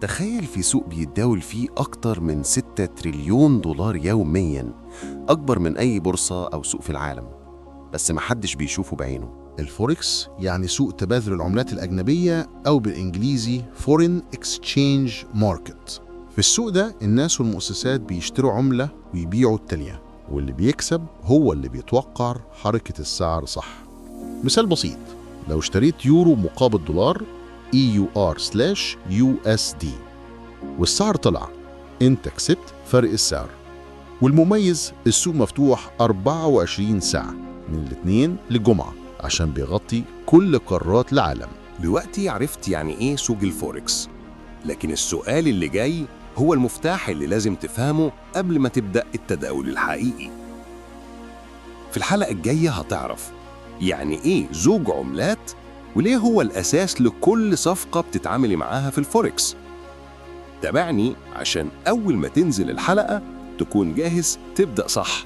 تخيل في سوق بيتداول فيه أكتر من 6 تريليون دولار يومياً، أكبر من أي بورصة أو سوق في العالم، بس محدش بيشوفه بعينه. الفوركس يعني سوق تبادل العملات الأجنبية أو بالإنجليزي Foreign Exchange Market. في السوق ده الناس والمؤسسات بيشتروا عملة ويبيعوا التانية، واللي بيكسب هو اللي بيتوقع حركة السعر صح. مثال بسيط، لو اشتريت يورو مقابل دولار EUR/USD والسعر طلع، انت كسبت فرق السعر. والمميز السوق مفتوح 24 ساعة من الاثنين للجمعة عشان بيغطي كل قارات العالم. دلوقتي عرفت يعني إيه سوق الفوركس، لكن السؤال اللي جاي هو المفتاح اللي لازم تفهمه قبل ما تبدأ التداول الحقيقي. في الحلقة الجاية هتعرف يعني إيه زوج عملات، وليه هو الأساس لكل صفقة بتتعاملي معاها في الفوركس. تابعني عشان أول ما تنزل الحلقة تكون جاهز تبدأ صح.